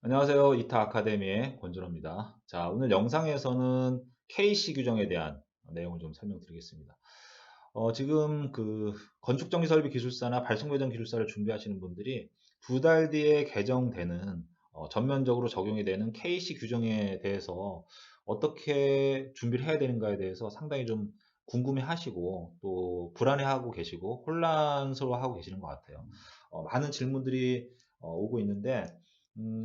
안녕하세요. 이타 아카데미의 권준호입니다. 자, 오늘 영상에서는 KC 규정에 대한 내용을 좀 설명드리겠습니다. 지금 그 건축정리설비기술사나 발송배정기술사를 준비하시는 분들이 2달 뒤에 개정되는 전면적으로 적용이 되는 KC 규정에 대해서 어떻게 준비를 해야 되는가에 대해서 상당히 좀 궁금해 하시고 또 불안해하고 계시고 혼란스러워하고 계시는 것 같아요. 많은 질문들이 오고 있는데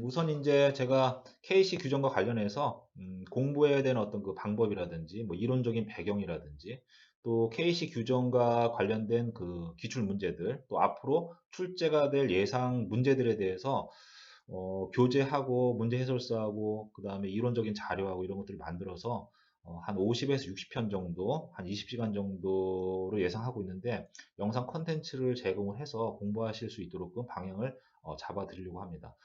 우선 이제 제가 KC 규정과 관련해서 공부해야 되는 어떤 그 방법이라든지 뭐 이론적인 배경이라든지 또 KC 규정과 관련된 그 기출 문제들 또 앞으로 출제가 될 예상 문제들에 대해서 교재하고 문제 해설서하고 그 다음에 이론적인 자료하고 이런 것들을 만들어서 한 50에서 60편 정도, 한 20시간 정도로 예상하고 있는데 영상 컨텐츠를 제공을 해서 공부하실 수 있도록 방향을 잡아 드리려고 합니다.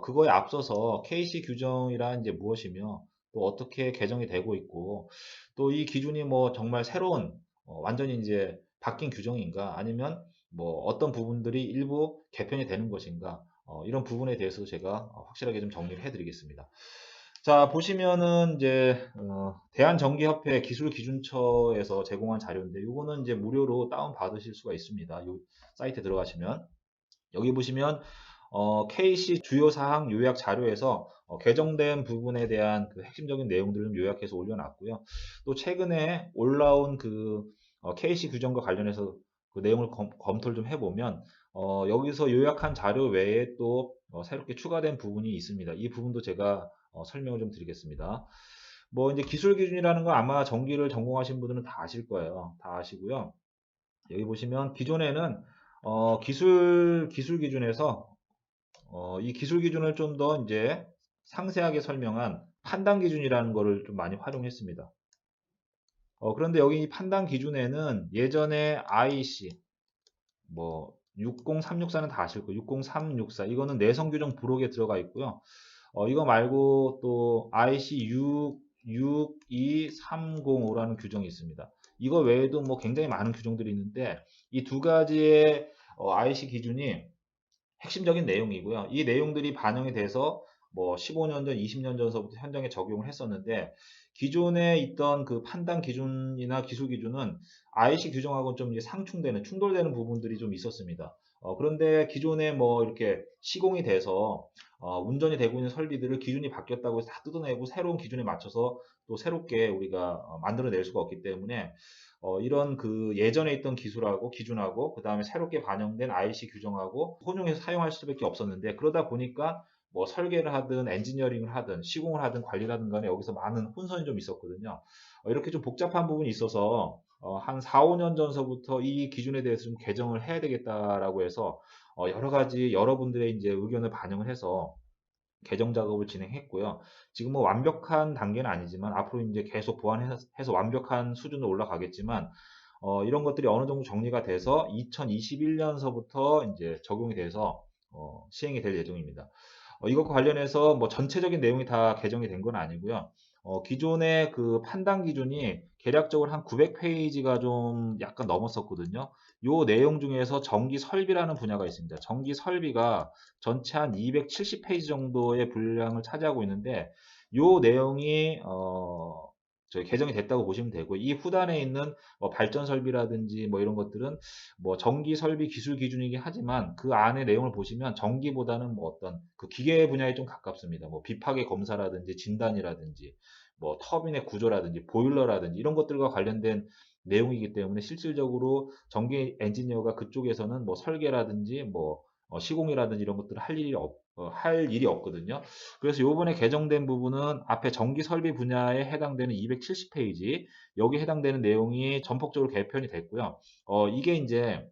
그거에 앞서서 KC 규정이란 이제 무엇이며 또 어떻게 개정이 되고 있고 또 이 기준이 뭐 정말 새로운 완전히 이제 바뀐 규정인가 아니면 뭐 어떤 부분들이 일부 개편이 되는 것인가 이런 부분에 대해서도 제가 확실하게 좀 정리를 해드리겠습니다. 자, 보시면은 이제 대한전기협회 기술기준처에서 제공한 자료인데 이거는 이제 무료로 다운 받으실 수가 있습니다. 이 사이트에 들어가시면 여기 보시면 KC 주요 사항 요약 자료에서 개정된 부분에 대한 그 핵심적인 내용들을 요약해서 올려놨고요. 또 최근에 올라온 그 KC 규정과 관련해서 그 내용을 검토를 좀 해보면 여기서 요약한 자료 외에 또 새롭게 추가된 부분이 있습니다. 이 부분도 제가 설명을 좀 드리겠습니다. 뭐 이제 기술 기준이라는 거 아마 전기를 전공하신 분들은 다 아실 거예요. 다 아시고요. 여기 보시면 기존에는 기술 기준에서 이 기술 기준을 좀 더 이제 상세하게 설명한 판단 기준이라는 거를 좀 많이 활용했습니다. 그런데 여기 판단 기준에는 예전에 IC 뭐 60364는 다 아실 거예요. 60364 이거는 내성 규정 부록에 들어가 있고요. 이거 말고 또 IC 62305라는 규정이 있습니다. 이거 외에도 뭐 굉장히 많은 규정들이 있는데 이 두 가지의 IC 기준이 핵심적인 내용이고요. 이 내용들이 반영이 돼서 뭐 15년 전, 20년 전서부터 현장에 적용을 했었는데 기존에 있던 그 판단 기준이나 기술 기준은 IC 규정하고는 좀 이제 상충되는, 충돌되는 부분들이 좀 있었습니다. 그런데 기존에 뭐 이렇게 시공이 돼서 운전이 되고 있는 설비들을 기준이 바뀌었다고 해서 다 뜯어내고 새로운 기준에 맞춰서 또 새롭게 우리가 만들어낼 수가 없기 때문에 이런 그 예전에 있던 기술하고 기준하고 그 다음에 새롭게 반영된 IC 규정하고 혼용해서 사용할 수밖에 없었는데 그러다 보니까 뭐 설계를 하든 엔지니어링을 하든 시공을 하든 관리를 하든 간에 여기서 많은 혼선이 좀 있었거든요. 이렇게 좀 복잡한 부분이 있어서 한 4, 5년 전서부터 이 기준에 대해서 좀 개정을 해야 되겠다라고 해서 여러 가지 여러분들의 이제 의견을 반영을 해서 개정 작업을 진행했고요. 지금 뭐 완벽한 단계는 아니지만 앞으로 이제 계속 보완해서 완벽한 수준으로 올라가겠지만 이런 것들이 어느 정도 정리가 돼서 2021년서부터 이제 적용이 돼서 시행이 될 예정입니다. 이것과 관련해서 뭐 전체적인 내용이 다 개정이 된 건 아니고요. 기존의 그 판단 기준이 개략적으로 한 900페이지가 좀 약간 넘었었거든요. 요 내용 중에서 전기 설비라는 분야가 있습니다. 전기 설비가 전체 한 270페이지 정도의 분량을 차지하고 있는데 요 내용이 저희 개정이 됐다고 보시면 되고 이 후단에 있는 뭐 발전 설비라든지 뭐 이런 것들은 뭐 전기 설비 기술 기준이긴 하지만 그 안에 내용을 보시면 전기보다는 뭐 어떤 그 기계 분야에 좀 가깝습니다. 뭐 비파괴 검사라든지 진단이라든지 뭐 터빈의 구조라든지 보일러라든지 이런 것들과 관련된 내용이기 때문에 실질적으로 전기 엔지니어가 그쪽에서는 뭐 설계라든지 뭐 시공이라든지 이런 것들을 할 일이 없거든요. 그래서 요번에 개정된 부분은 앞에 전기 설비 분야에 해당되는 270페이지 여기에 해당되는 내용이 전폭적으로 개편이 됐고요. 이게 이제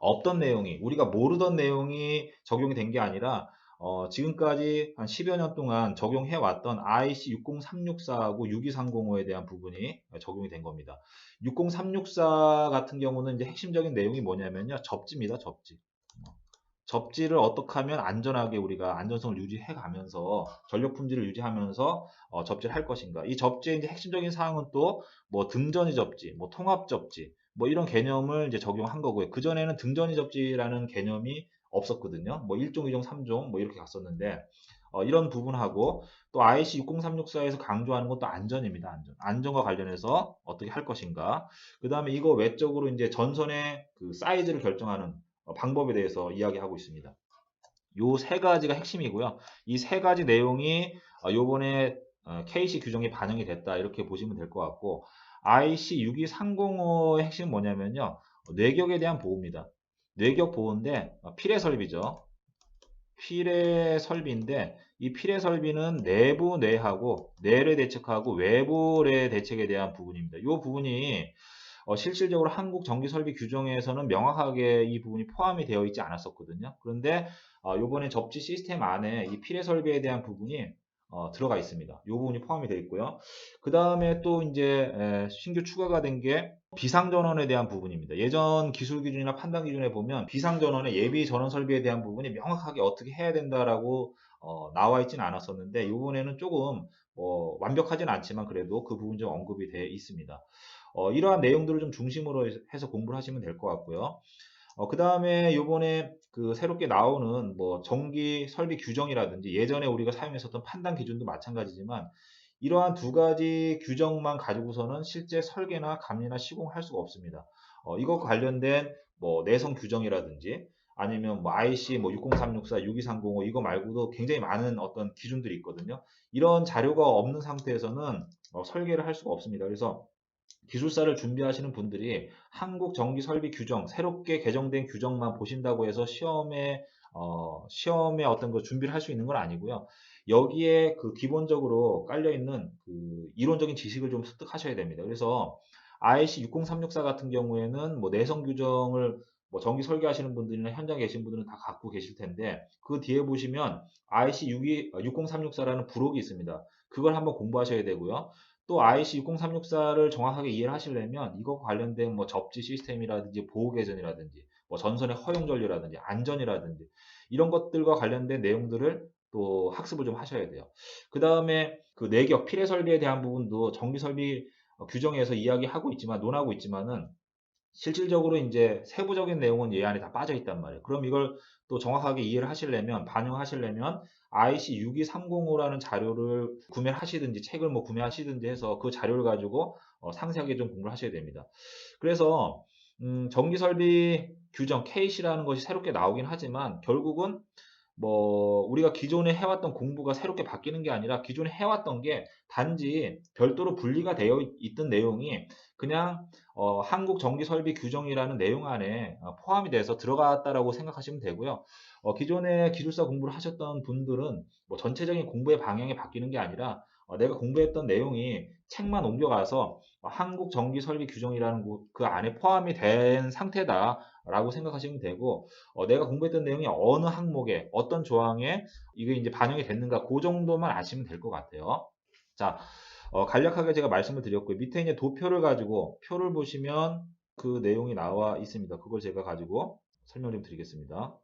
없던 내용이 우리가 모르던 내용이 적용이 된 게 아니라 지금까지 한 10여 년 동안 적용해 왔던 IC 60364하고 62305에 대한 부분이 적용이 된 겁니다. 60364 같은 경우는 이제 핵심적인 내용이 뭐냐면요. 접지입니다. 접지. 접지를 어떻게 하면 안전하게 우리가 안전성을 유지해 가면서 전력 품질을 유지하면서 접지를 할 것인가. 이 접지의 이제 핵심적인 사항은 또 뭐 등전이 접지, 뭐 통합 접지, 뭐 이런 개념을 이제 적용한 거고요. 그전에는 등전이 접지라는 개념이 없었거든요. 뭐 1종, 2종, 3종 뭐 이렇게 갔었는데 이런 부분하고 또 IC 60364에서 강조하는 것도 안전입니다. 안전과 관련해서 어떻게 할 것인가. 그 다음에 이거 외적으로 이제 전선의 그 사이즈를 결정하는 방법에 대해서 이야기하고 있습니다. 요 세 가지가 핵심이고요. 이 세 가지 내용이 요번에 KC 규정이 반영이 됐다 이렇게 보시면 될 것 같고, IC 62305의 핵심은 뭐냐면요. 뇌격에 대한 보호입니다. 뇌격 보호인데 필해 설비죠. 필해 설비인데 이 필해 설비는 내부 뇌하고 뇌를 대책하고 외부 뇌 대책에 대한 부분입니다. 이 부분이 실질적으로 한국 전기 설비 규정에서는 명확하게 이 부분이 포함이 되어 있지 않았었거든요. 그런데 이번에 접지 시스템 안에 이 필해 설비에 대한 부분이 들어가 있습니다. 이 부분이 포함이 되어 있고요. 그 다음에 또 이제 신규 추가가 된 게 비상전원에 대한 부분입니다. 예전 기술 기준이나 판단 기준에 보면 비상전원의 예비 전원 설비에 대한 부분이 명확하게 어떻게 해야 된다라고 나와 있지는 않았었는데 이번에는 조금 완벽하진 않지만 그래도 그 부분 좀 언급이 되어 있습니다. 이러한 내용들을 좀 중심으로 해서 공부를 하시면 될 것 같고요. 그 다음에 요번에 그 새롭게 나오는 뭐 전기 설비 규정이라든지 예전에 우리가 사용했었던 판단 기준도 마찬가지지만 이러한 두 가지 규정만 가지고서는 실제 설계나 감리나 시공할 수가 없습니다. 이거 관련된 뭐 내성 규정이라든지 아니면 뭐 IC 뭐 60364, 62305 이거 말고도 굉장히 많은 어떤 기준들이 있거든요. 이런 자료가 없는 상태에서는 설계를 할 수가 없습니다. 그래서 기술사를 준비하시는 분들이 한국 전기 설비 규정, 새롭게 개정된 규정만 보신다고 해서 시험에 어떤 거 준비를 할 수 있는 건 아니고요. 여기에 그 기본적으로 깔려있는 그 이론적인 지식을 좀 습득하셔야 됩니다. 그래서 IC 60364 같은 경우에는 뭐 내성 규정을 뭐 전기 설계하시는 분들이나 현장에 계신 분들은 다 갖고 계실 텐데 그 뒤에 보시면 IC 60364라는 부록이 있습니다. 그걸 한번 공부하셔야 되고요. 또 IC 60364를 정확하게 이해를 하시려면 이거 관련된 뭐 접지 시스템이라든지 보호 개전이라든지 뭐 전선의 허용 전류라든지 안전이라든지 이런 것들과 관련된 내용들을 또 학습을 좀 하셔야 돼요. 그 다음에 그 내격 필해 설비에 대한 부분도 전기 설비 규정에서 이야기하고 있지만 논하고 있지만은 실질적으로 이제 세부적인 내용은 얘 안에 다 빠져 있단 말이에요. 그럼 이걸 또 정확하게 이해를 하시려면, 반영하시려면 IC 62305라는 자료를 구매를 하시든지 책을 뭐 구매하시든지 해서 그 자료를 가지고 상세하게 좀 공부를 하셔야 됩니다. 그래서 전기 설비 규정 KC라는 것이 새롭게 나오긴 하지만 결국은 뭐 우리가 기존에 해왔던 공부가 새롭게 바뀌는 게 아니라 기존에 해왔던 게 단지 별도로 분리가 되어 있던 내용이 그냥 한국 전기 설비 규정이라는 내용 안에 포함이 돼서 들어갔다라고 생각하시면 되고요. 기존에 기술사 공부를 하셨던 분들은 뭐 전체적인 공부의 방향이 바뀌는 게 아니라 내가 공부했던 내용이 책만 옮겨가서 한국 전기 설비 규정이라는 그 안에 포함이 된 상태다라고 생각하시면 되고 내가 공부했던 내용이 어느 항목에 어떤 조항에 이게 이제 반영이 됐는가 그 정도만 아시면 될 것 같아요. 자, 간략하게 제가 말씀을 드렸고요. 밑에 이제 도표를 가지고 표를 보시면 그 내용이 나와 있습니다. 그걸 제가 가지고 설명 좀 드리겠습니다.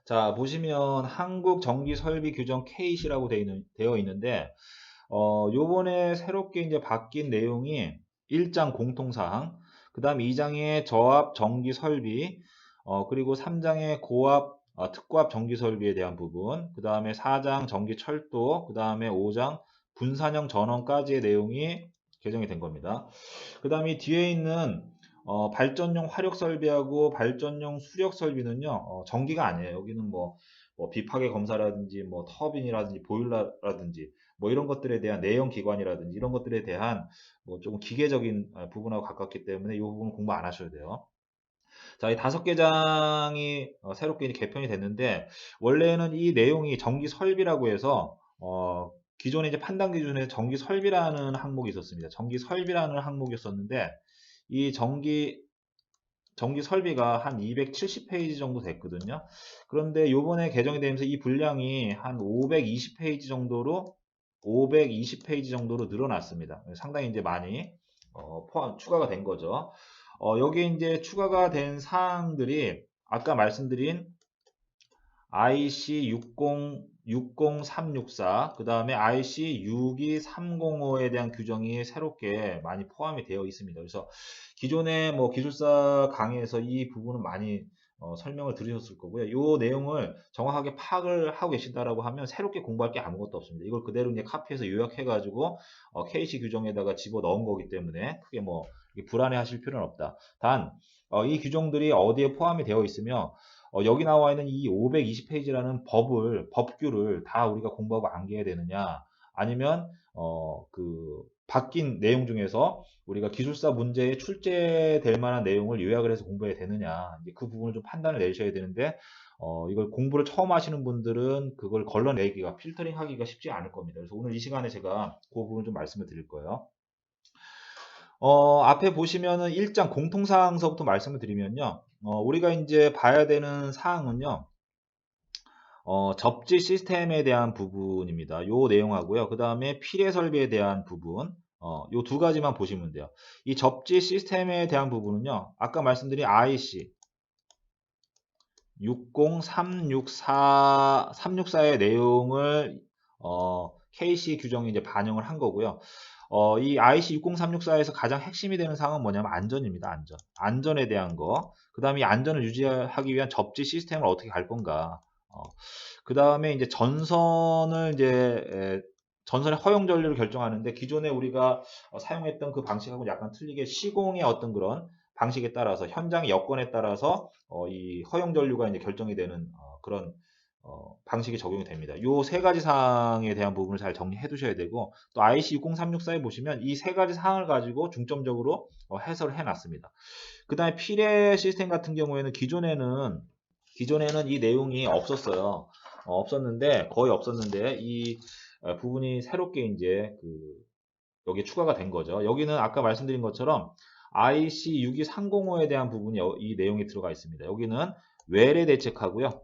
자, 보시면 한국 전기 설비 규정 KC라고 되어 있는데 요번에 새롭게 이제 바뀐 내용이 1장 공통사항, 그 다음 2장의 저압 전기 설비, 그리고 3장의 고압, 특고압 전기 설비에 대한 부분, 그 다음에 4장 전기 철도, 그 다음에 5장 분산형 전원까지의 내용이 개정이 된 겁니다. 그 다음에 뒤에 있는 발전용 화력 설비하고 발전용 수력 설비는요, 전기가 아니에요. 여기는 뭐 비파괴 검사라든지 뭐 터빈이라든지 보일러라든지 뭐 이런 것들에 대한 내연 기관이라든지 이런 것들에 대한 뭐 조금 기계적인 부분하고 가깝기 때문에 이 부분 공부 안 하셔도 돼요. 자, 이 5개 장이 새롭게 개편이 됐는데 원래는 이 내용이 전기 설비라고 해서 기존에 이제 판단 기준에 전기 설비라는 항목이 있었습니다. 전기 설비라는 항목이었었는데 이 전기 설비가 한 270페이지 정도 됐거든요. 그런데 요번에 개정이 되면서 이 분량이 한 520페이지 정도로 늘어났습니다. 상당히 이제 많이 추가가 된 거죠. 여기에 이제 추가가 된 사항들이 아까 말씀드린 IC 60364, 그 다음에 IC 62305에 대한 규정이 새롭게 많이 포함이 되어 있습니다. 그래서 기존에 뭐 기술사 강의에서 이 부분은 많이 설명을 들으셨을 거고요. 이 내용을 정확하게 파악을 하고 계신다라고 하면 새롭게 공부할 게 아무것도 없습니다. 이걸 그대로 이제 카피해서 요약해가지고 KC 규정에다가 집어 넣은 거기 때문에 크게 뭐 불안해하실 필요는 없다. 단 이 규정들이 어디에 포함이 되어 있으며 여기 나와 있는 이 520페이지라는 법규를 다 우리가 공부하고 암기해야 되느냐, 아니면 그 바뀐 내용 중에서 우리가 기술사 문제에 출제될 만한 내용을 요약을 해서 공부해야 되느냐, 이제 그 부분을 좀 판단을 내셔야 되는데 이걸 공부를 처음 하시는 분들은 그걸 걸러내기가, 필터링 하기가 쉽지 않을 겁니다. 그래서 오늘 이 시간에 제가 그 부분 좀 말씀을 드릴 거예요. 앞에 보시면은 1장 공통사항서부터 말씀을 드리면요. 우리가 이제 봐야 되는 사항은요. 접지 시스템에 대한 부분입니다. 요 내용하고요. 그 다음에 필해 설비에 대한 부분. 요 두 가지만 보시면 돼요. 이 접지 시스템에 대한 부분은요. 아까 말씀드린 IC 60364의 내용을 KC 규정이 이제 반영을 한 거고요. 이 IC 60364에서 가장 핵심이 되는 사항은 뭐냐면 안전입니다. 안전에 대한 거. 그 다음에 이 안전을 유지하기 위한 접지 시스템을 어떻게 갈 건가. 그 다음에 이제 전선의 허용 전류를 결정하는데, 기존에 우리가 사용했던 그 방식하고 약간 틀리게 시공의 어떤 그런 방식에 따라서, 현장의 여건에 따라서 이 허용 전류가 이제 결정이 되는 그런 방식이 적용이 됩니다. 요 세 가지 사항에 대한 부분을 잘 정리해 두셔야 되고, 또 IC 60364에 보시면 이 세 가지 사항을 가지고 중점적으로 해설을 해 놨습니다. 그 다음에 필해 시스템 같은 경우에는 기존에는 이 내용이 없었어요. 거의 없었는데 이 부분이 새롭게 이제 여기에 추가가 된 거죠. 여기는 아까 말씀드린 것처럼 IC 62305에 대한 부분이 이 내용이 들어가 있습니다. 여기는 외래 대책하고요.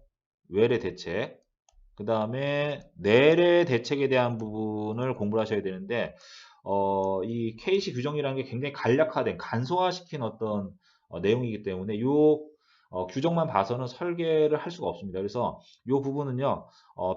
외래 대책. 그 다음에 내래 대책에 대한 부분을 공부를 하셔야 되는데, 이 KC 규정이라는 게 굉장히 간략화된, 간소화시킨 어떤 내용이기 때문에 요 규정만 봐서는 설계를 할 수가 없습니다. 그래서 이 부분은요,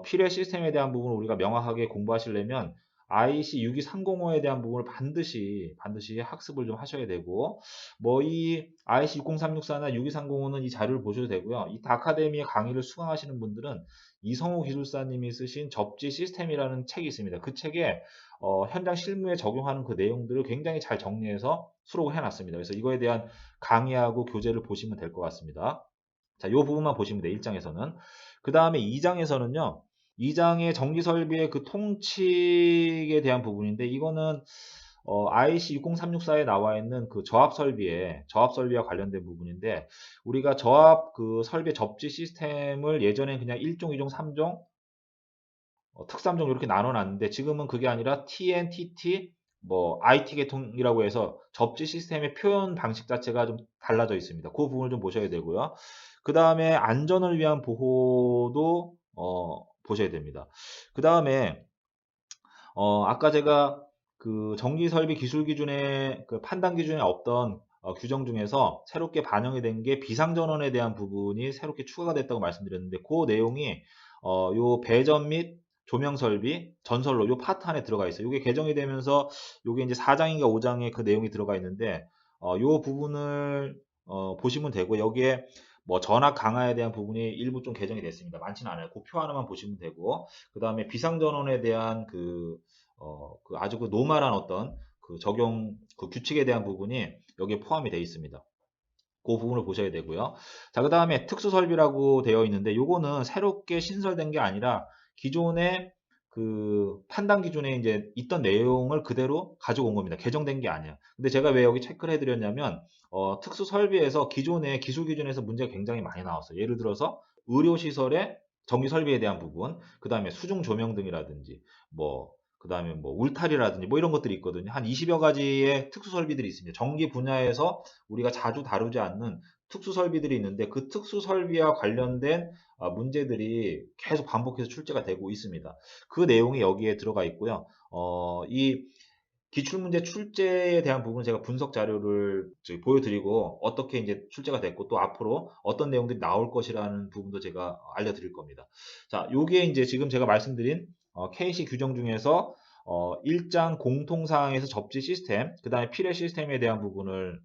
필해 시스템에 대한 부분을 우리가 명확하게 공부하시려면 IC 62305에 대한 부분을 반드시 학습을 좀 하셔야 되고, 뭐 이 IC 60364나 6230호는 이 자료를 보셔도 되고요. 이 아카데미의 강의를 수강하시는 분들은 이성호 기술사님이 쓰신 접지 시스템이라는 책이 있습니다. 그 책에 현장 실무에 적용하는 그 내용들을 굉장히 잘 정리해서 수록을 해놨습니다. 그래서 이거에 대한 강의하고 교재를 보시면 될 것 같습니다. 자, 이 부분만 보시면 돼요. 1장에서는. 그 다음에 2장에서는요. 2장의 전기 설비의 그 통칙에 대한 부분인데, 이거는 IC 60364에 나와 있는 그 저압 설비와 관련된 부분인데, 우리가 저압 그 설비 접지 시스템을 예전에 그냥 1종, 2종, 3종, 특3종 이렇게 나눠놨는데, 지금은 그게 아니라 TNTT, 뭐 IT 계통이라고 해서 접지 시스템의 표현 방식 자체가 좀 달라져 있습니다. 그 부분을 좀 보셔야 되고요. 그 다음에 안전을 위한 보호도 보셔야 됩니다. 그 다음에 아까 제가 그 전기 설비 기술 기준의 그 판단 기준에 없던 규정 중에서 새롭게 반영이 된 게 비상전원에 대한 부분이 새롭게 추가가 됐다고 말씀드렸는데, 그 내용이 요 배전 및 조명 설비, 전선로 요 파트 안에 들어가 있어요. 이게 개정이 되면서 요게 이제 4장인가 5장에 그 내용이 들어가 있는데, 요 부분을 보시면 되고, 여기에 뭐 전압 강화에 대한 부분이 일부 좀 개정이 됐습니다. 많지는 않아요. 그 표 하나만 보시면 되고, 그 다음에 비상전원에 대한 그 아주 그 노멀한 어떤 그 적용 그 규칙에 대한 부분이 여기에 포함이 되어 있습니다. 그 부분을 보셔야 되고요. 자, 그 다음에 특수 설비라고 되어 있는데, 요거는 새롭게 신설된 게 아니라 기존의 그 판단 기준에 이제 있던 내용을 그대로 가지고 온 겁니다. 개정된 게 아니에요. 근데 제가 왜 여기 체크를 해드렸냐면, 특수 설비에서 기존의 기술 기준에서 문제가 굉장히 많이 나왔어요. 예를 들어서 의료시설의 전기 설비에 대한 부분, 그 다음에 수중 조명 등이라든지, 그 다음에 뭐 울타리라든지 뭐 이런 것들이 있거든요. 한 20여 가지의 특수 설비들이 있습니다. 전기 분야에서 우리가 자주 다루지 않는 특수 설비들이 있는데, 그 특수 설비와 관련된 문제들이 계속 반복해서 출제가 되고 있습니다. 그 내용이 여기에 들어가 있고요. 이 기출문제 출제에 대한 부분은 제가 분석 자료를 보여드리고, 어떻게 이제 출제가 됐고 또 앞으로 어떤 내용들이 나올 것이라는 부분도 제가 알려드릴 겁니다. 자, 요게 이제 지금 제가 말씀드린 KC 규정 중에서 1장 공통사항에서 접지 시스템, 그 다음에 필해 시스템에 대한 부분을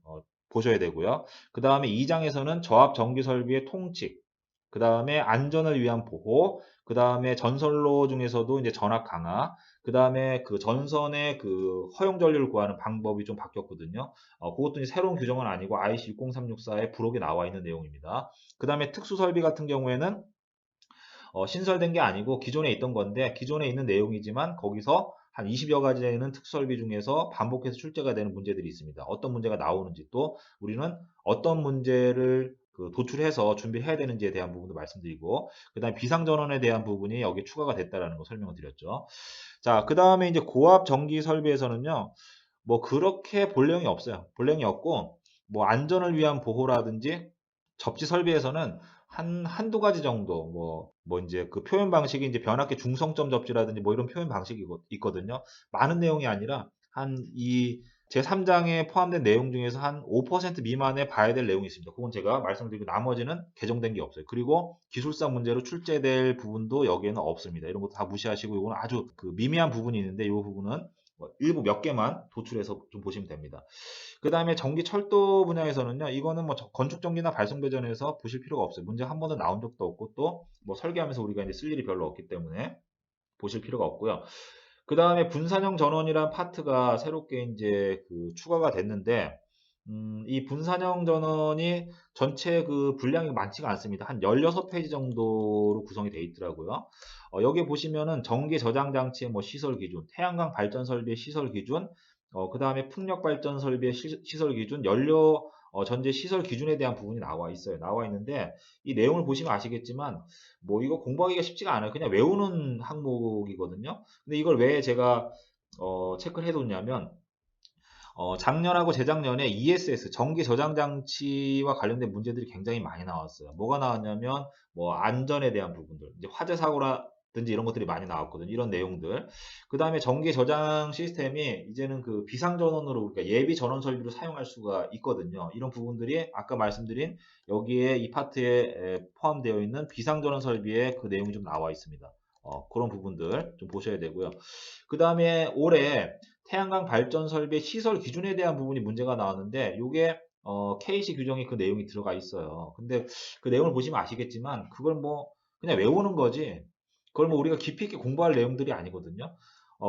보셔야 되고요. 그 다음에 2장에서는 저압 전기 설비의 통칙, 그 다음에 안전을 위한 보호, 그 다음에 전선로 중에서도 이제 전압 강화, 그 다음에 그 전선의 그 허용 전류를 구하는 방법이 좀 바뀌었거든요. 그것도 이제 새로운 규정은 아니고 IC 60364의 부록에 나와 있는 내용입니다. 그 다음에 특수 설비 같은 경우에는 신설된 게 아니고 기존에 있던 건데 기존에 있는 내용이지만 거기서 한 20여 가지 되는 특수설비 중에서 반복해서 출제가 되는 문제들이 있습니다. 어떤 문제가 나오는지 또 우리는 어떤 문제를 도출해서 준비해야 되는지에 대한 부분도 말씀드리고 그 다음에 비상전원에 대한 부분이 여기 추가가 됐다라는 거 설명을 드렸죠. 자, 그 다음에 이제 고압 전기 설비에서는요. 뭐 그렇게 볼 내용이 없어요. 볼 내용이 없고 뭐 안전을 위한 보호라든지 접지 설비에서는 한두 가지 정도, 이제 그 표현 방식이 이제 변압기 중성점 접지라든지 뭐 이런 표현 방식이 있거든요. 많은 내용이 아니라 이 제3장에 포함된 내용 중에서 한 5% 미만에 봐야 될 내용이 있습니다. 그건 제가 말씀드리고 나머지는 개정된 게 없어요. 그리고 기술상 문제로 출제될 부분도 여기에는 없습니다. 이런 것도 다 무시하시고 이거는 아주 그 미미한 부분이 있는데 이 부분은 일부 몇 개만 도출해서 좀 보시면 됩니다. 그 다음에 전기 철도 분야에서는요, 이거는 뭐 건축 전기나 발송 배전에서 보실 필요가 없어요. 문제 한 번도 나온 적도 없고 또 뭐 설계하면서 우리가 이제 쓸 일이 별로 없기 때문에 보실 필요가 없고요. 그 다음에 분산형 전원이란 파트가 새롭게 이제 추가가 됐는데, 이 분산형 전원이 전체 그 분량이 많지가 않습니다. 한 16페이지 정도로 구성이 되어 있더라고요. 여기 보시면은 전기 저장 장치의 뭐 시설 기준, 태양광 발전 설비의 시설 기준, 그 다음에 풍력 발전 설비의 시설 기준, 연료 전제 시설 기준에 대한 부분이 나와 있어요. 나와 있는데 이 내용을 보시면 아시겠지만 뭐 이거 공부하기가 쉽지가 않아요. 그냥 외우는 항목이거든요. 근데 이걸 왜 제가 체크를 해뒀냐면 작년하고 재작년에 ESS 전기 저장 장치와 관련된 문제들이 굉장히 많이 나왔어요. 뭐가 나왔냐면 뭐 안전에 대한 부분들, 이제 화재 사고라든지 이런 것들이 많이 나왔거든요. 이런 내용들. 그 다음에 전기 저장 시스템이 이제는 그 비상 전원으로 우리가 예비 전원 설비로 사용할 수가 있거든요. 이런 부분들이 아까 말씀드린 여기에 이 파트에 포함되어 있는 비상 전원 설비의 그 내용이 좀 나와 있습니다. 그런 부분들 좀 보셔야 되고요. 그 다음에 올해 태양광 발전 설비의 시설 기준에 대한 부분이 문제가 나왔는데 이게 KC 규정에 그 내용이 들어가 있어요. 근데 그 내용을 보시면 아시겠지만 그걸 뭐 그냥 외우는 거지 그걸 뭐 우리가 깊이 있게 공부할 내용들이 아니거든요.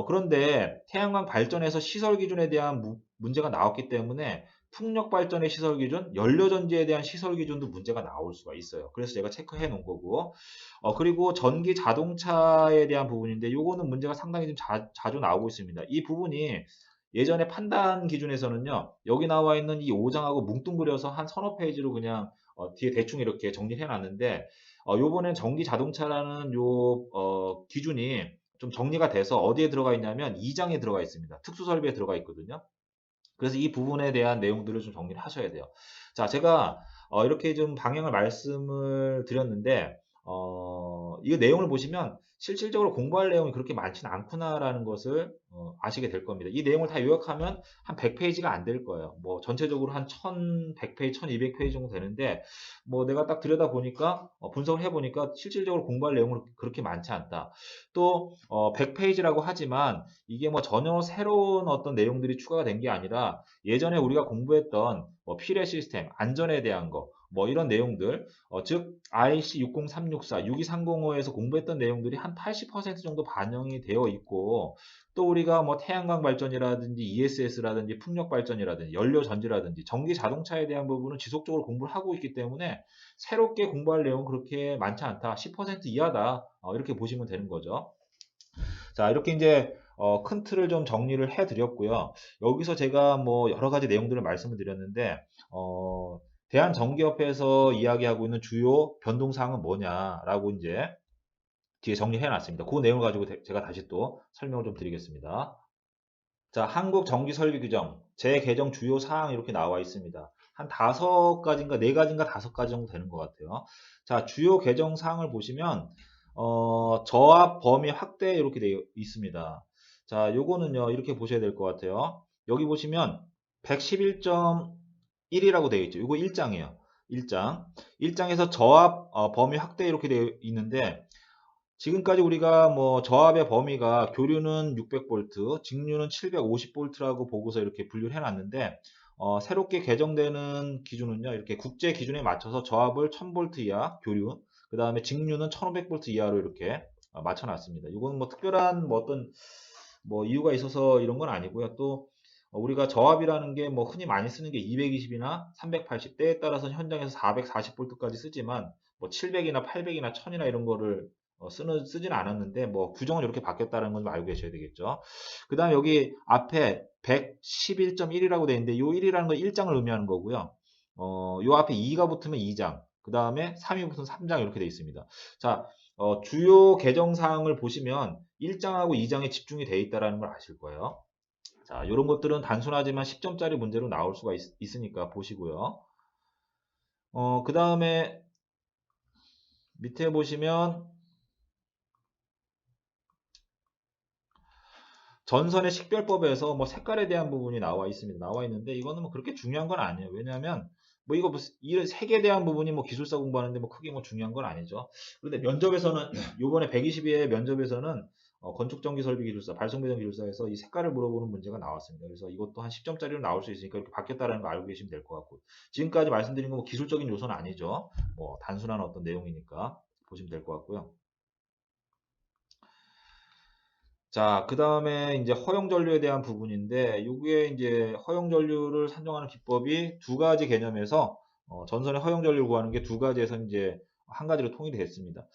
그런데 태양광 발전에서 시설 기준에 대한 문제가 나왔기 때문에 풍력 발전의 시설 기준, 연료 전지에 대한 시설 기준도 문제가 나올 수가 있어요. 그래서 제가 체크해 놓은 거고 그리고 전기 자동차에 대한 부분인데 요거는 문제가 상당히 좀 자주 나오고 있습니다. 이 부분이 예전에 판단 기준에서는요. 여기 나와 있는 이 5장하고 뭉뚱그려서 한 서너 페이지로 그냥 뒤에 대충 이렇게 정리해 놨는데 요번엔 전기 자동차라는 기준이 좀 정리가 돼서 어디에 들어가 있냐면 2장에 들어가 있습니다. 특수 설비에 들어가 있거든요. 그래서 이 부분에 대한 내용들을 좀 정리를 하셔야 돼요. 자, 제가 이렇게 좀 방향을 말씀을 드렸는데 이 내용을 보시면 실질적으로 공부할 내용이 그렇게 많지는 않구나라는 것을 아시게 될 겁니다. 이 내용을 다 요약하면 한 100페이지가 안 될 거예요. 뭐 전체적으로 한 1100페이지, 1200페이지 정도 되는데 뭐 내가 딱 들여다 보니까 분석을 해 보니까 실질적으로 공부할 내용은 그렇게 많지 않다. 또 100페이지라고 하지만 이게 뭐 전혀 새로운 어떤 내용들이 추가가 된 게 아니라 예전에 우리가 공부했던 뭐 피레 시스템, 안전에 대한 거, 뭐 이런 내용들, 즉 IC 60364, 62305에서 공부했던 내용들이 한 80% 정도 반영이 되어 있고 또 우리가 뭐 태양광 발전이라든지 ESS라든지 풍력 발전이라든지 연료 전지라든지 전기 자동차에 대한 부분은 지속적으로 공부를 하고 있기 때문에 새롭게 공부할 내용은 그렇게 많지 않다. 10% 이하다. 이렇게 보시면 되는 거죠. 자, 이렇게 이제 큰 틀을 좀 정리를 해 드렸고요. 여기서 제가 뭐 여러 가지 내용들을 말씀을 드렸는데 대한전기협회에서 이야기하고 있는 주요 변동사항은 뭐냐라고 이제 뒤에 정리해 놨습니다. 그 내용을 가지고 제가 다시 또 설명을 좀 드리겠습니다. 자, 한국전기설비규정 재개정 주요 사항 이렇게 나와 있습니다. 한 5가지인가 4가지인가 5가지 정도 되는 것 같아요. 자, 주요 개정 사항을 보시면 저압 범위 확대 이렇게 되어 있습니다. 자, 요거는요 이렇게 보셔야 될 것 같아요. 여기 보시면 111.1이라고 되어 있죠. 이거 1장이에요. 1장. 1장에서 저압 범위 확대 이렇게 되어 있는데 지금까지 우리가 뭐 저압의 범위가 교류는 600V, 직류는 750V라고 보고서 이렇게 분류를 해놨는데 새롭게 개정되는 기준은요, 이렇게 국제 기준에 맞춰서 저압을 1000V 이하 교류, 그 다음에 직류는 1500V 이하로 이렇게 맞춰놨습니다. 이건 뭐 특별한 뭐 어떤 뭐 이유가 있어서 이런 건 아니고요. 또 우리가 저압이라는 게 뭐 흔히 많이 쓰는 게 220이나 380, 때에 따라서는 현장에서 440V까지 쓰지만 뭐 700이나 800이나 1000이나 이런 거를 쓰진 않았는데 뭐 규정은 이렇게 바뀌었다는 건 좀 알고 계셔야 되겠죠. 그 다음에 여기 앞에 111.1이라고 되어 있는데 이 1이라는 건 1장을 의미하는 거고요. 요 앞에 2가 붙으면 2장, 그 다음에 3이 붙으면 3장 이렇게 되어 있습니다. 자, 주요 개정사항을 보시면 1장하고 2장에 집중이 되어 있다는 걸 아실 거예요. 자, 이런 것들은 단순하지만 10점짜리 문제로 나올 수가 있으니까 보시고요. 그 다음에 밑에 보시면 전선의 식별법에서 뭐 색깔에 대한 부분이 나와 있습니다. 나와 있는데 이거는 뭐 그렇게 중요한 건 아니에요. 왜냐하면 뭐 이거 무슨 이 색에 대한 부분이 뭐 기술사 공부하는데 뭐 크게 뭐 중요한 건 아니죠. 그런데 면접에서는 요번에 120회 면접에서는 건축전기설비기술사, 발송배전기술사에서 이 색깔을 물어보는 문제가 나왔습니다. 그래서 이것도 한 10점짜리로 나올 수 있으니까 이렇게 바뀌었다는 거 알고 계시면 될 것 같고, 지금까지 말씀드린 건 뭐 기술적인 요소는 아니죠. 뭐 단순한 어떤 내용이니까 보시면 될 것 같고요. 자, 그 다음에 이제 허용전류에 대한 부분인데, 이게 이제 허용전류를 산정하는 기법이 두 가지 개념에서, 전선의 허용전류를 구하는 게 두 가지에서 이제 한 가지로 통일이 됐습니다.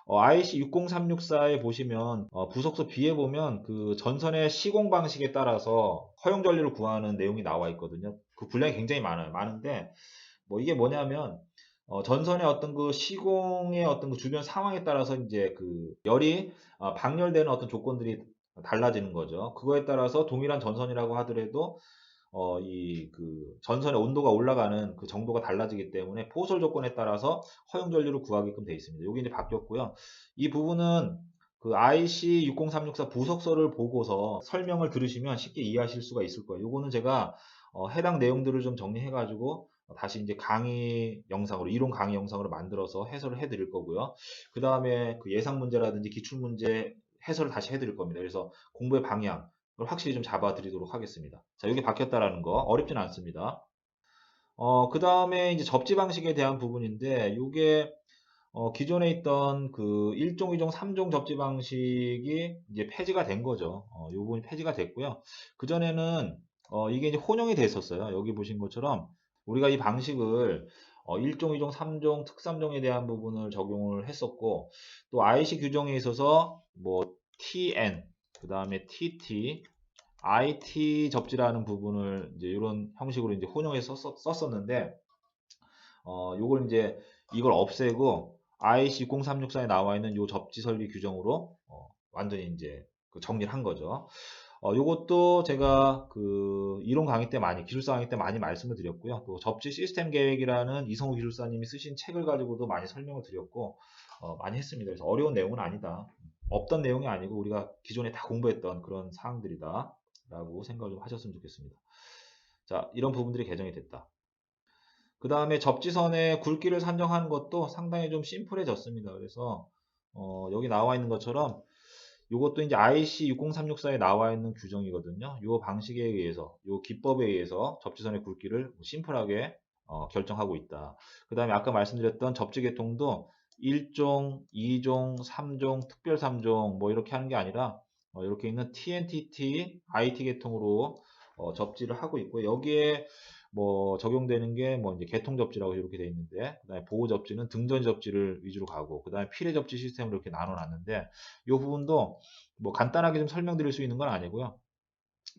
IC 60364에 보시면, 부속서 B에 보면 그 전선의 시공 방식에 따라서 허용전류를 구하는 내용이 나와 있거든요. 그 분량이 굉장히 많아요. 많은데, 뭐 이게 뭐냐면, 전선의 어떤 그 시공의 어떤 그 주변 상황에 따라서 이제 그 열이 방열되는 어떤 조건들이 달라지는 거죠. 그거에 따라서 동일한 전선이라고 하더라도 이 그 전선의 온도가 올라가는 그 정도가 달라지기 때문에 포설 조건에 따라서 허용 전류를 구하게끔 되어 있습니다. 여기 이제 바뀌었고요. 이 부분은 그 IC 60364 부속서를 보고서 설명을 들으시면 쉽게 이해하실 수가 있을 거예요. 요거는 제가 해당 내용들을 좀 정리해가지고 다시 이제 강의 영상으로, 이론 강의 영상으로 만들어서 해설을 해드릴 거고요. 그 다음에 그 예상 문제라든지 기출 문제 해설을 다시 해드릴 겁니다. 그래서 공부의 방향을 확실히 좀 잡아드리도록 하겠습니다. 자, 이게 바뀌었다라는 거 어렵진 않습니다. 그 다음에 이제 접지 방식에 대한 부분인데, 이게 기존에 있던 그 1종, 2종, 3종 접지 방식이 이제 폐지가 된 거죠. 이 부분이 폐지가 됐고요. 그전에는 이게 이제 혼용이 됐었어요. 여기 보신 것처럼 우리가 이 방식을 1종, 2종, 3종, 특3종에 대한 부분을 적용을 했었고, 또 IC 규정에 있어서 뭐 TN, 그 다음에 TT, IT 접지라는 부분을 이제 이런 형식으로 이제 혼용해서 썼었는데, 요걸 이제 이걸 없애고 IC 036사에 나와 있는 요 접지 설비 규정으로 완전히 이제 그 정리를 한 거죠. 요것도 제가 그 이론 강의 때 많이, 기술사 강의 때 많이 말씀을 드렸고요. 또 접지 시스템 계획이라는 이성우 기술사님이 쓰신 책을 가지고도 많이 설명을 드렸고, 많이 했습니다. 그래서 어려운 내용은 아니다. 없던 내용이 아니고 우리가 기존에 다 공부했던 그런 사항들이다. 라고 생각을 좀 하셨으면 좋겠습니다. 자, 이런 부분들이 개정이 됐다. 그 다음에 접지선의 굵기를 산정하는 것도 상당히 좀 심플해졌습니다. 그래서 여기 나와 있는 것처럼 이것도 이제 IC 60364에 나와 있는 규정이거든요. 이 방식에 의해서, 이 기법에 의해서 접지선의 굵기를 심플하게 결정하고 있다. 그 다음에 아까 말씀드렸던 접지 계통도 1종, 2종, 3종, 특별 3종 뭐 이렇게 하는 게 아니라 이렇게 있는 TNTT, IT 계통으로 접지를 하고 있고, 여기에 뭐 적용되는 게 뭐 이제 개통 접지라고 이렇게 돼 있는데, 그다음에 보호 접지는 등전 접지를 위주로 가고, 그다음에 피례 접지 시스템으로 이렇게 나눠 놨는데, 이 부분도 뭐 간단하게 좀 설명드릴 수 있는 건 아니고요.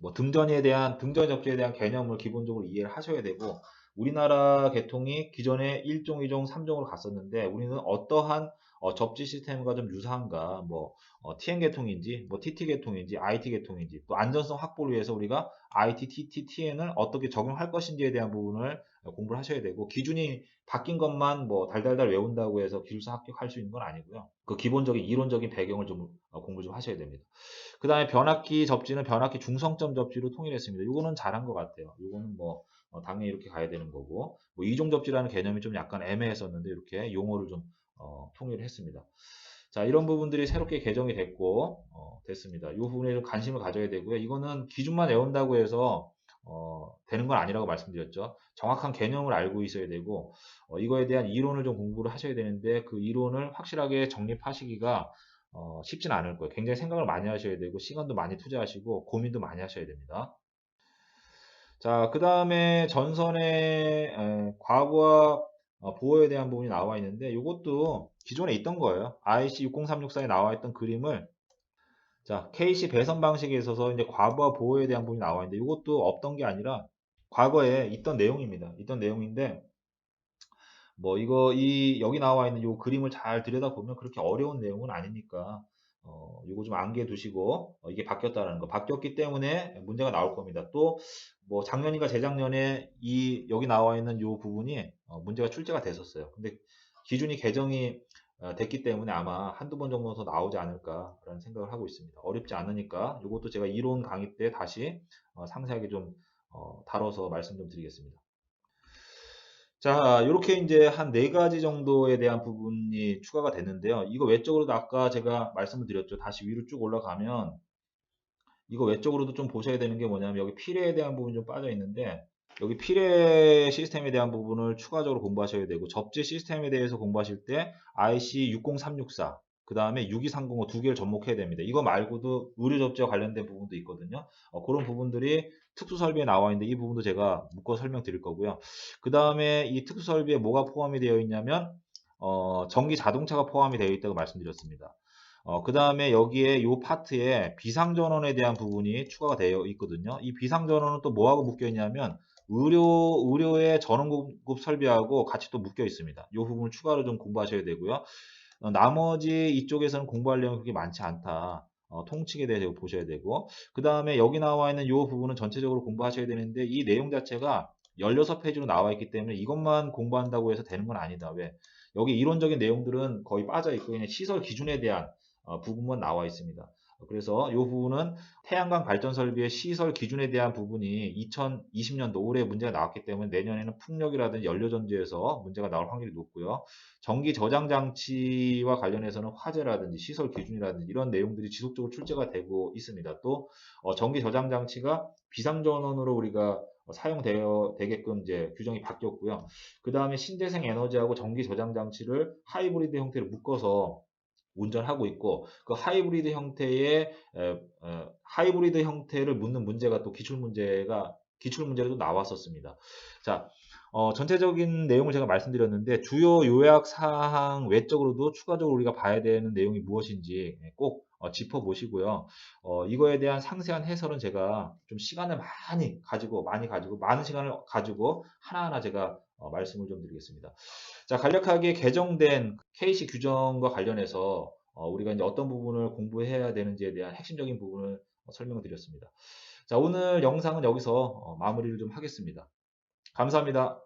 뭐 등전 접지에 대한 개념을 기본적으로 이해를 하셔야 되고, 우리나라 계통이 기존에 1종, 2종, 3종으로 갔었는데, 우리는 어떠한 접지 시스템과 좀 유사한가, 뭐 TN 계통인지, 뭐 TT 계통인지, IT 계통인지, 또 안전성 확보를 위해서 우리가 IT, TT, TN을 어떻게 적용할 것인지에 대한 부분을 공부를 하셔야 되고, 기준이 바뀐 것만 뭐 달달달 외운다고 해서 기술사 합격할 수 있는 건 아니고요. 그 기본적인 이론적인 배경을 좀 공부 좀 하셔야 됩니다. 그 다음에 변압기 접지는 변압기 중성점 접지로 통일했습니다. 이거는 잘한 것 같아요. 이거는 뭐 당연히 이렇게 가야 되는 거고, 뭐 이종 접지라는 개념이 좀 약간 애매했었는데 이렇게 용어를 좀 통일을 했습니다. 자, 이런 부분들이 새롭게 개정이 됐고 됐습니다. 이 부분에 좀 관심을 가져야 되고요. 이거는 기준만 외운다고 해서 되는 건 아니라고 말씀드렸죠. 정확한 개념을 알고 있어야 되고 이거에 대한 이론을 좀 공부를 하셔야 되는데 그 이론을 확실하게 정립하시기가 쉽진 않을 거예요. 굉장히 생각을 많이 하셔야 되고 시간도 많이 투자하시고 고민도 많이 하셔야 됩니다. 자, 그 다음에 전선의 과부하 보호에 대한 부분이 나와 있는데 이것도 기존에 있던 거예요. IC 60364에 나와 있던 그림을 자, KC 배선 방식에 있어서 이제 과부하 보호에 대한 부분이 나와 있는데 이것도 없던 게 아니라 과거에 있던 내용입니다. 있던 내용인데 뭐 여기 나와 있는 요 그림을 잘 들여다보면 그렇게 어려운 내용은 아니니까 요거 좀 암기해 두시고 이게 바뀌었다는 거 바뀌었기 때문에 문제가 나올 겁니다. 또 뭐 작년인가 재작년에 여기 나와 있는 요 부분이 문제가 출제가 됐었어요. 근데 기준이 개정이 됐기 때문에 아마 한두 번 정도 더 나오지 않을까라는 생각을 하고 있습니다. 어렵지 않으니까 이것도 제가 이론 강의 때 다시 상세하게 좀 다뤄서 말씀 좀 드리겠습니다. 자, 이렇게 이제 한 네 가지 정도에 대한 부분이 추가가 됐는데요. 이거 외적으로도 아까 제가 말씀을 드렸죠. 다시 위로 쭉 올라가면 이거 외적으로도 좀 보셔야 되는 게 뭐냐면 여기 필요에 대한 부분이 좀 빠져 있는데 여기 필요 시스템에 대한 부분을 추가적으로 공부하셔야 되고 접지 시스템에 대해서 공부하실 때 IC 60364 그 다음에 62305 두 개를 접목해야 됩니다. 이거 말고도 의료 접지와 관련된 부분도 있거든요. 그런 부분들이 특수 설비에 나와 있는데 이 부분도 제가 묶어 설명드릴 거고요. 그 다음에 이 특수 설비에 뭐가 포함이 되어 있냐면 전기 자동차가 포함이 되어 있다고 말씀드렸습니다. 그 다음에 여기에 요 파트에 비상전원에 대한 부분이 추가가 되어 있거든요. 이 비상전원은 또 뭐하고 묶여 있냐면 의료의 전원 공급 설비하고 같이 또 묶여 있습니다. 이 부분을 추가로 좀 공부하셔야 되고요. 나머지 이쪽에서는 공부할 내용이 그렇게 많지 않다. 통칙에 대해서 보셔야 되고 그 다음에 여기 나와 있는 이 부분은 전체적으로 공부하셔야 되는데 이 내용 자체가 16페이지로 나와 있기 때문에 이것만 공부한다고 해서 되는 건 아니다. 왜? 여기 이론적인 내용들은 거의 빠져 있고 그냥 시설 기준에 대한 부분만 나와 있습니다. 그래서 이 부분은 태양광 발전 설비의 시설 기준에 대한 부분이 2020년도 올해 문제가 나왔기 때문에 내년에는 풍력이라든지 연료전지에서 문제가 나올 확률이 높고요. 전기 저장 장치와 관련해서는 화재라든지 시설 기준이라든지 이런 내용들이 지속적으로 출제가 되고 있습니다. 또 전기 저장 장치가 비상전원으로 우리가 사용되어 되게끔 이제 규정이 바뀌었고요. 그 다음에 신재생 에너지하고 전기 저장 장치를 하이브리드 형태로 묶어서 운전하고 있고 그 하이브리드 형태의 하이브리드 형태를 묻는 문제가 또 기출 문제로 나왔었습니다. 자, 전체적인 내용을 제가 말씀드렸는데 주요 요약 사항 외적으로도 추가적으로 우리가 봐야 되는 내용이 무엇인지 꼭 짚어보시고요. 이거에 대한 상세한 해설은 제가 좀 시간을 많은 시간을 가지고 하나하나 제가 말씀을 좀 드리겠습니다. 자, 간략하게 개정된 KC 규정과 관련해서 우리가 이제 어떤 부분을 공부해야 되는지에 대한 핵심적인 부분을 설명을 드렸습니다. 자, 오늘 영상은 여기서 마무리를 좀 하겠습니다. 감사합니다.